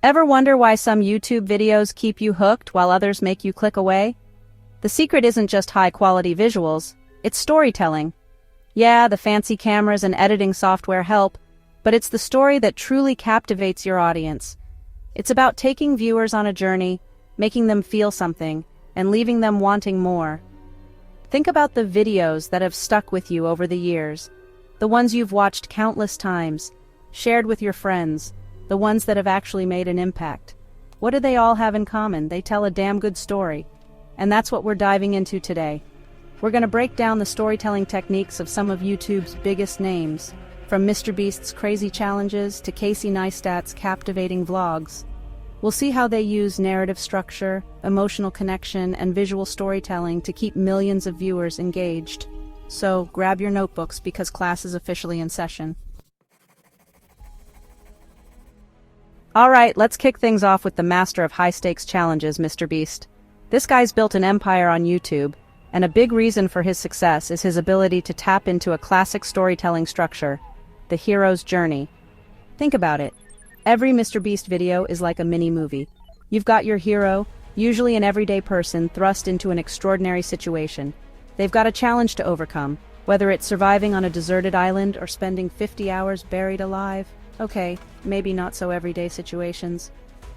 Ever wonder why some YouTube videos keep you hooked while others make you click away? The secret isn't just high-quality visuals, it's storytelling. Yeah, the fancy cameras and editing software help, but it's the story that truly captivates your audience. It's about taking viewers on a journey, making them feel something, and leaving them wanting more. Think about the videos that have stuck with you over the years, the ones you've watched countless times, shared with your friends, the ones that have actually made an impact. What do they all have in common? They tell a damn good story. And that's what we're diving into today. We're going to break down the storytelling techniques of some of YouTube's biggest names, from MrBeast's crazy challenges to Casey Neistat's captivating vlogs. We'll see how they use narrative structure, emotional connection, and visual storytelling to keep millions of viewers engaged. So, grab your notebooks because class is officially in session. Alright, let's kick things off with the master of high-stakes challenges, MrBeast. This guy's built an empire on YouTube, and a big reason for his success is his ability to tap into a classic storytelling structure, the hero's journey. Think about it. Every MrBeast video is like a mini-movie. You've got your hero, usually an everyday person, thrust into an extraordinary situation. They've got a challenge to overcome, whether it's surviving on a deserted island or spending 50 hours buried alive. Okay, maybe not so everyday situations.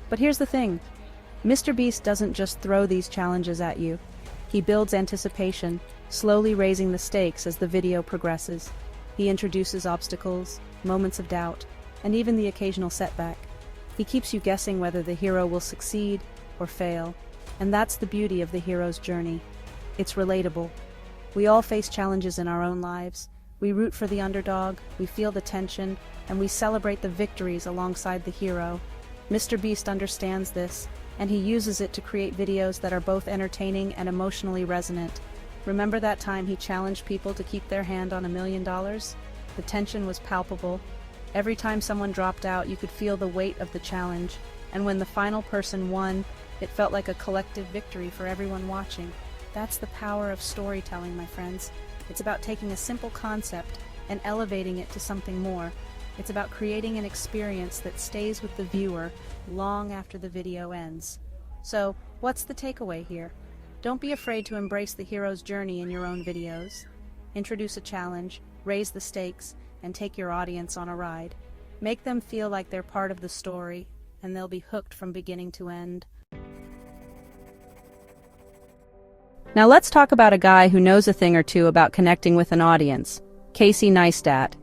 But here's the thing. MrBeast doesn't just throw these challenges at you. He builds anticipation, slowly raising the stakes as the video progresses. He introduces obstacles, moments of doubt, and even the occasional setback. He keeps you guessing whether the hero will succeed or fail. And that's the beauty of the hero's journey. It's relatable. We all face challenges in our own lives. We root for the underdog, we feel the tension, and we celebrate the victories alongside the hero. MrBeast understands this, and he uses it to create videos that are both entertaining and emotionally resonant. Remember that time he challenged people to keep their hand on $1 million? The tension was palpable. Every time someone dropped out, you could feel the weight of the challenge, and when the final person won, it felt like a collective victory for everyone watching. That's the power of storytelling, my friends. It's about taking a simple concept and elevating it to something more. It's about creating an experience that stays with the viewer long after the video ends. So, what's the takeaway here? Don't be afraid to embrace the hero's journey in your own videos. Introduce a challenge, raise the stakes, and take your audience on a ride. Make them feel like they're part of the story, and they'll be hooked from beginning to end. Now let's talk about a guy who knows a thing or two about connecting with an audience, Casey Neistat.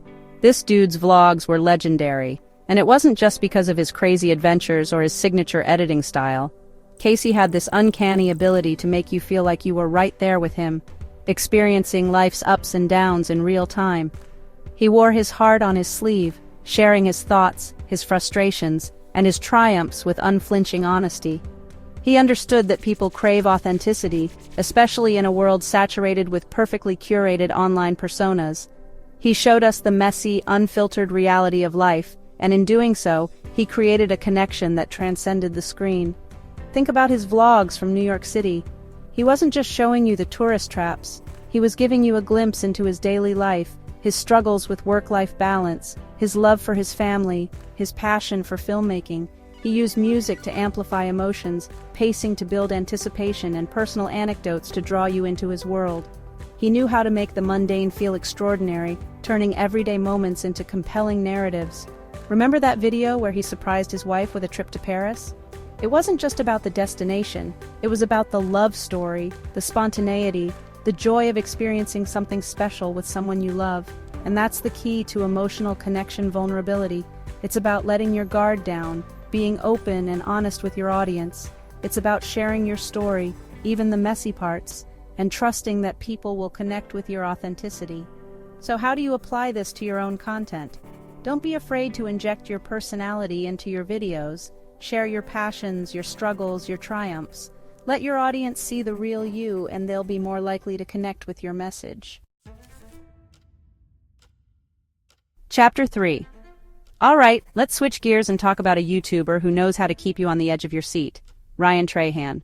This dude's vlogs were legendary, and it wasn't just because of his crazy adventures or his signature editing style. Casey had this uncanny ability to make you feel like you were right there with him, experiencing life's ups and downs in real time. He wore his heart on his sleeve, sharing his thoughts, his frustrations, and his triumphs with unflinching honesty. He understood that people crave authenticity, especially in a world saturated with perfectly curated online personas. He showed us the messy, unfiltered reality of life, and in doing so, he created a connection that transcended the screen. Think about his vlogs from New York City. He wasn't just showing you the tourist traps. He was giving you a glimpse into his daily life, his struggles with work-life balance, his love for his family, his passion for filmmaking. He used music to amplify emotions, pacing to build anticipation, and personal anecdotes to draw you into his world. He knew how to make the mundane feel extraordinary, turning everyday moments into compelling narratives. Remember that video where he surprised his wife with a trip to Paris? It wasn't just about the destination, it was about the love story, the spontaneity, the joy of experiencing something special with someone you love. And that's the key to emotional connection vulnerability. It's about letting your guard down, being open and honest with your audience. It's about sharing your story, even the messy parts, and trusting that people will connect with your authenticity. So how do you apply this to your own content? Don't be afraid to inject your personality into your videos. Share your passions, your struggles, your triumphs. Let your audience see the real you, and they'll be more likely to connect with your message. Chapter 3. Alright, let's switch gears and talk about a YouTuber who knows how to keep you on the edge of your seat. Trahan.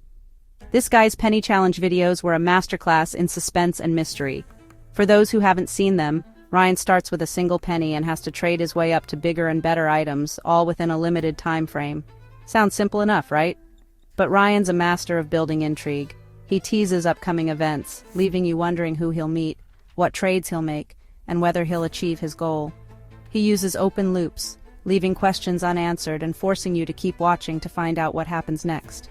This guy's penny challenge videos were a masterclass in suspense and mystery. For those who haven't seen them, Ryan starts with a single penny and has to trade his way up to bigger and better items, all within a limited time frame. Sounds simple enough, right? But Ryan's a master of building intrigue. He teases upcoming events, leaving you wondering who he'll meet, what trades he'll make, and whether he'll achieve his goal. He uses open loops, leaving questions unanswered and forcing you to keep watching to find out what happens next.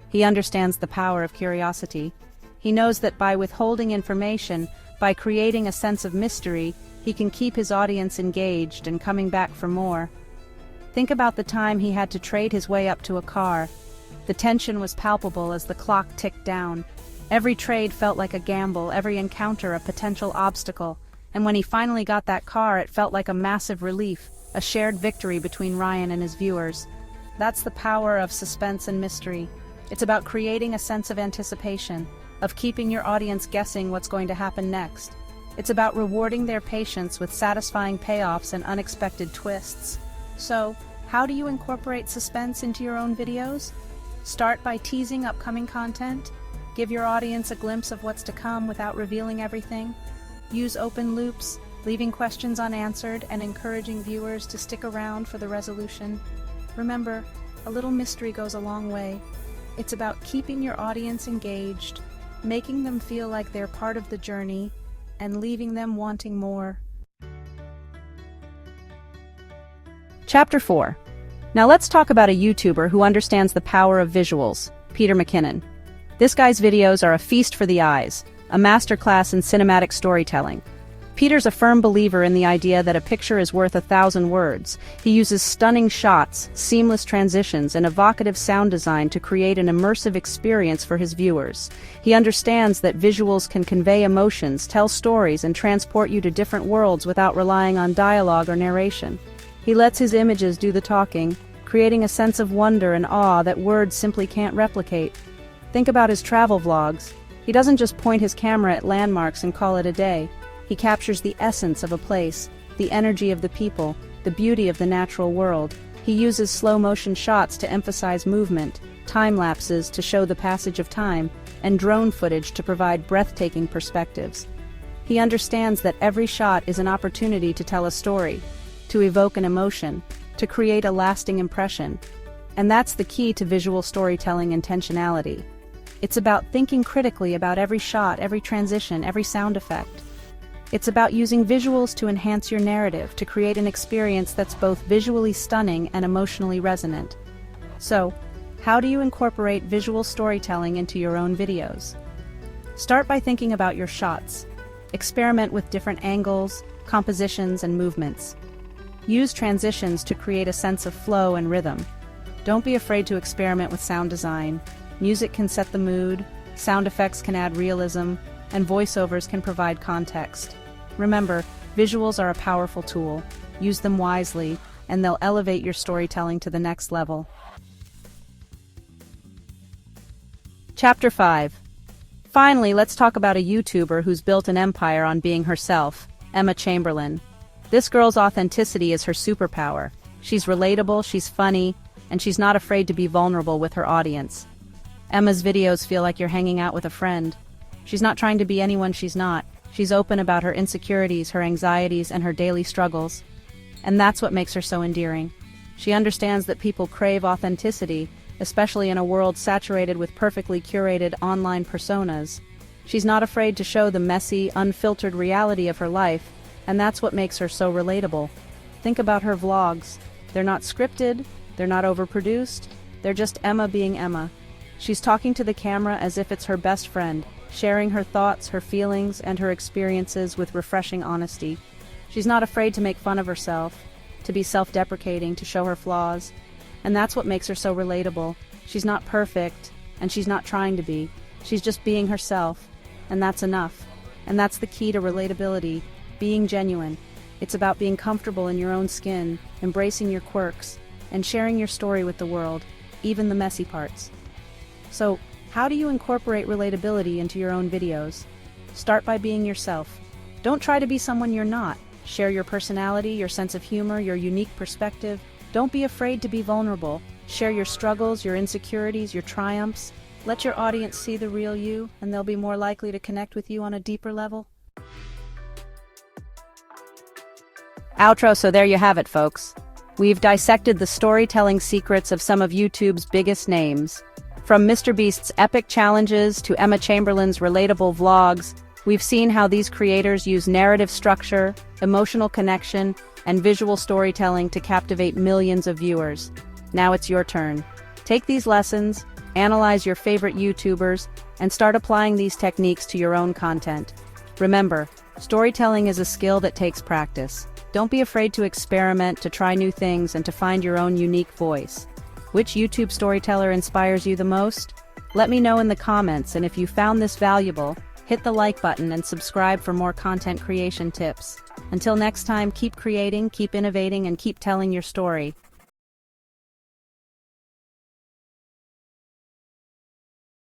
He understands the power of curiosity. He knows that by withholding information, by creating a sense of mystery, he can keep his audience engaged and coming back for more. Think about the time he had to trade his way up to a car. The tension was palpable as the clock ticked down. Every trade felt like a gamble, every encounter a potential obstacle. And when he finally got that car, it felt like a massive relief, a shared victory between Ryan and his viewers. That's the power of suspense and mystery. It's about creating a sense of anticipation, of keeping your audience guessing what's going to happen next. It's about rewarding their patience with satisfying payoffs and unexpected twists. So, how do you incorporate suspense into your own videos? Start by teasing upcoming content. Give your audience a glimpse of what's to come without revealing everything. Use open loops, leaving questions unanswered and encouraging viewers to stick around for the resolution. Remember, a little mystery goes a long way. It's about keeping your audience engaged, making them feel like they're part of the journey, and leaving them wanting more. Chapter 4. Now let's talk about a YouTuber who understands the power of visuals, Peter McKinnon. This guy's videos are a feast for the eyes, a masterclass in cinematic storytelling. Peter's a firm believer in the idea that a picture is worth 1,000 words. He uses stunning shots, seamless transitions, and evocative sound design to create an immersive experience for his viewers. He understands that visuals can convey emotions, tell stories, and transport you to different worlds without relying on dialogue or narration. He lets his images do the talking, creating a sense of wonder and awe that words simply can't replicate. Think about his travel vlogs. He doesn't just point his camera at landmarks and call it a day. He captures the essence of a place, the energy of the people, the beauty of the natural world. He uses slow-motion shots to emphasize movement, time-lapses to show the passage of time, and drone footage to provide breathtaking perspectives. He understands that every shot is an opportunity to tell a story, to evoke an emotion, to create a lasting impression. And that's the key to visual storytelling intentionality. It's about thinking critically about every shot, every transition, every sound effect. It's about using visuals to enhance your narrative, to create an experience that's both visually stunning and emotionally resonant. So, how do you incorporate visual storytelling into your own videos? Start by thinking about your shots. Experiment with different angles, compositions, and movements. Use transitions to create a sense of flow and rhythm. Don't be afraid to experiment with sound design. Music can set the mood, sound effects can add realism, and voiceovers can provide context. Remember, visuals are a powerful tool. Use them wisely, and they'll elevate your storytelling to the next level. Chapter 5. Finally, let's talk about a YouTuber who's built an empire on being herself, Emma Chamberlain. This girl's authenticity is her superpower. She's relatable, she's funny, and she's not afraid to be vulnerable with her audience. Emma's videos feel like you're hanging out with a friend. She's not trying to be anyone she's not. She's open about her insecurities, her anxieties, and her daily struggles. And that's what makes her so endearing. She understands that people crave authenticity, especially in a world saturated with perfectly curated online personas. She's not afraid to show the messy, unfiltered reality of her life, and that's what makes her so relatable. Think about her vlogs. They're not scripted, they're not overproduced, they're just Emma being Emma. She's talking to the camera as if it's her best friend, sharing her thoughts, her feelings, and her experiences with refreshing honesty. She's not afraid to make fun of herself, to be self-deprecating, to show her flaws. And that's what makes her so relatable. She's not perfect, and she's not trying to be. She's just being herself, and that's enough. And that's the key to relatability, being genuine. It's about being comfortable in your own skin, embracing your quirks, and sharing your story with the world, even the messy parts. So, how do you incorporate relatability into your own videos? Start by being yourself. Don't try to be someone you're not. Share your personality, your sense of humor, your unique perspective. Don't be afraid to be vulnerable. Share your struggles, your insecurities, your triumphs. Let your audience see the real you, and they'll be more likely to connect with you on a deeper level. Outro, so there you have it, folks. We've dissected the storytelling secrets of some of YouTube's biggest names. From MrBeast's epic challenges to Emma Chamberlain's relatable vlogs, we've seen how these creators use narrative structure, emotional connection, and visual storytelling to captivate millions of viewers. Now it's your turn. Take these lessons, analyze your favorite YouTubers, and start applying these techniques to your own content. Remember, storytelling is a skill that takes practice. Don't be afraid to experiment, to try new things, and to find your own unique voice. Which YouTube storyteller inspires you the most? Let me know in the comments, and if you found this valuable, hit the like button and subscribe for more content creation tips. Until next time, keep creating, keep innovating, and keep telling your story.